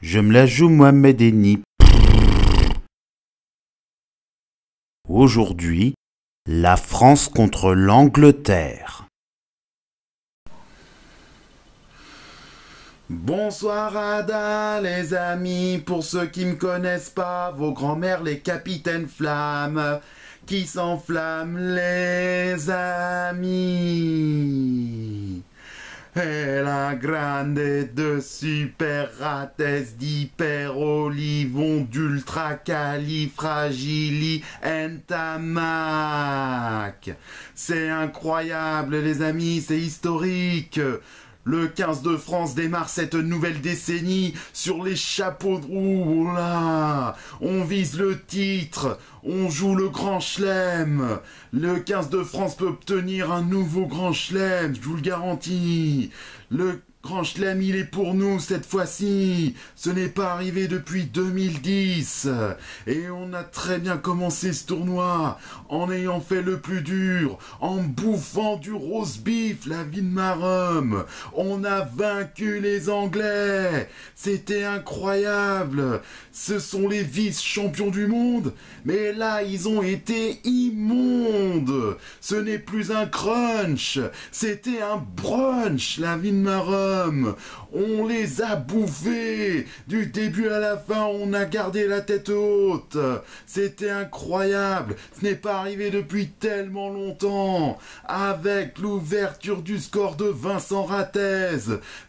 Je me la joue Mohamed Eni. Aujourd'hui, la France contre l'Angleterre. Bonsoir Ada les amis, pour ceux qui me connaissent pas, vos grands-mères les capitaines flammes, qui s'enflamment les amis. Et la grande de super rates d'hyper olivon d'ultra califragili entamac. C'est incroyable les amis, c'est historique. Le 15 de France démarre cette nouvelle décennie sur les chapeaux de roue. Oh là, on vise le titre, on joue le grand chelem. Le 15 de France peut obtenir un nouveau grand chelem, je vous le garantis. Le grand chelem, il est pour nous cette fois-ci. Ce n'est pas arrivé depuis 2010. Et on a très bien commencé ce tournoi en ayant fait le plus dur, en bouffant du roast beef, la vie de ma rhum. On a vaincu les Anglais. C'était incroyable. Ce sont les vice-champions du monde. Mais là, ils ont été immondes. Ce n'est plus un crunch. C'était un brunch, la vie de ma rhum. On les a bouffés. Du début à la fin, on a gardé la tête haute. C'était incroyable. Ce n'est pas arrivé depuis tellement longtemps. Avec l'ouverture du score de Vincent Rattez.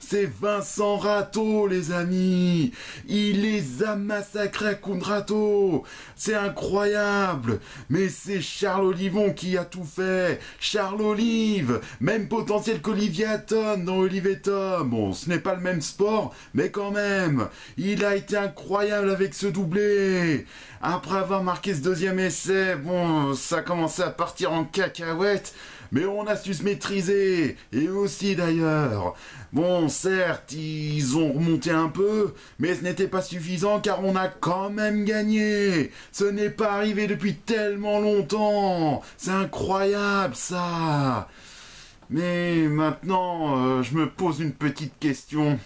C'est Vincent Ratto, les amis. Il les a massacrés à coup de râteau. C'est incroyable. Mais c'est Charles Olivon qui a tout fait. Charles Olive. Même potentiel qu'Olivier Hatton dans Olive et Tom. Bon, ce n'est pas le même sport, mais quand même. Il a été incroyable avec ce doublé. Après avoir marqué ce deuxième essai, bon, ça a commencé à partir en cacahuète. Mais on a su se maîtriser, et eux aussi d'ailleurs. Bon, certes, ils ont remonté un peu, mais ce n'était pas suffisant car on a quand même gagné. Ce n'est pas arrivé depuis tellement longtemps. C'est incroyable ça. Mais maintenant, je me pose une petite question.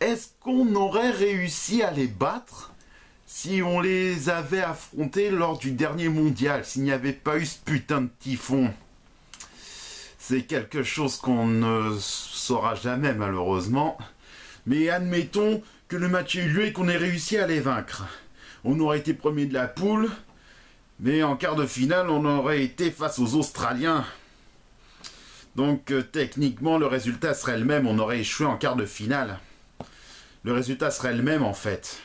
Est-ce qu'on aurait réussi à les battre si on les avait affrontés lors du dernier mondial, s'il n'y avait pas eu ce putain de typhon? C'est quelque chose qu'on ne saura jamais malheureusement. Mais admettons que le match ait eu lieu et qu'on ait réussi à les vaincre. On aurait été premier de la poule, mais en quart de finale, on aurait été face aux Australiens. Donc techniquement, le résultat serait le même, on aurait échoué en quart de finale. Le résultat serait le même en fait.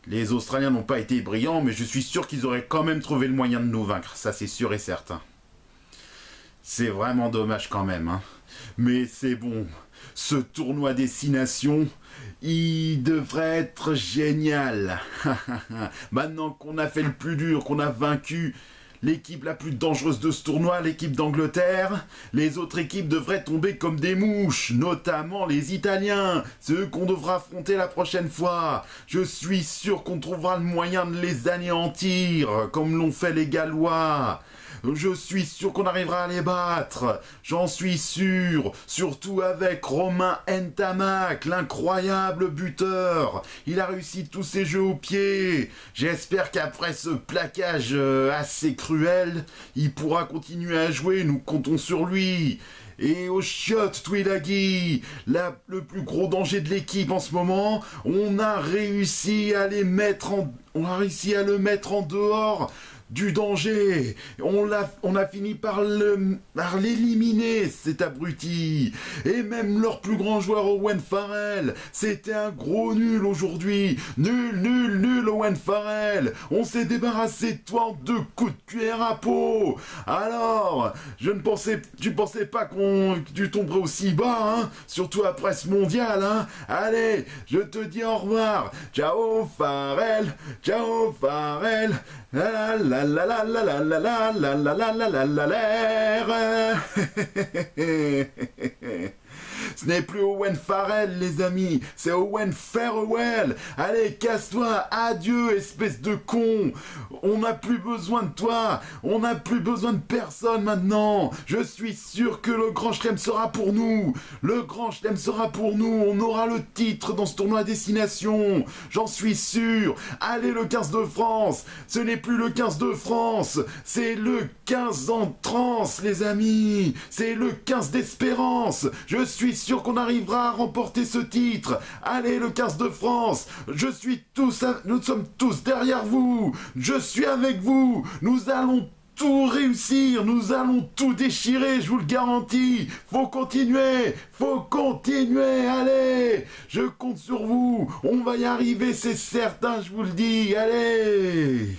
Les Australiens n'ont pas été brillants, mais je suis sûr qu'ils auraient quand même trouvé le moyen de nous vaincre, ça c'est sûr et certain. C'est vraiment dommage quand même, hein. Mais c'est bon, ce tournoi destination, il devrait être génial. Maintenant qu'on a fait le plus dur, qu'on a vaincu l'équipe la plus dangereuse de ce tournoi, l'équipe d'Angleterre, les autres équipes devraient tomber comme des mouches, notamment les Italiens, ceux qu'on devra affronter la prochaine fois. Je suis sûr qu'on trouvera le moyen de les anéantir, comme l'ont fait les Gallois. Je suis sûr qu'on arrivera à les battre. J'en suis sûr. Surtout avec Romain Ntamak, l'incroyable buteur. Il a réussi tous ses jeux au pied. J'espère qu'après ce plaquage assez cruel, il pourra continuer à jouer. Nous comptons sur lui. Et au chiottes, Twilaghi, le plus gros danger de l'équipe en ce moment, on a réussi à le mettre en dehors du danger. On a fini par l'éliminer, cet abruti. Et même leur plus grand joueur, Owen Farrell, c'était un gros nul aujourd'hui. Nul, nul, nul, Owen Farrell. On s'est débarrassé de toi en 2 coups de cuillère à peau. Alors, tu pensais pas que tu tomberais aussi bas, hein? Surtout après ce mondial, hein? Allez, je te dis au revoir. Ciao Farrell, ciao Farrell. La la la la la la la la la la la la la la la. Ce n'est plus Owen Farrell, les amis, c'est Owen Farewell. Allez, casse-toi, adieu, espèce de con. On n'a plus besoin de toi. On n'a plus besoin de personne maintenant. Je suis sûr que le Grand Chelem sera pour nous. Le Grand Chelem sera pour nous. On aura le titre dans ce tournoi à destination. J'en suis sûr. Allez, le 15 de France. Ce n'est plus le 15 de France. C'est le 15 en transe, les amis. C'est le 15 d'espérance. Je suis sûr qu'on arrivera à remporter ce titre. Allez, le 15 de France. Nous sommes tous derrière vous. Je suis avec vous. Nous allons tout réussir, nous allons tout déchirer, je vous le garantis. Faut continuer, allez, je compte sur vous, on va y arriver, c'est certain, je vous le dis, allez.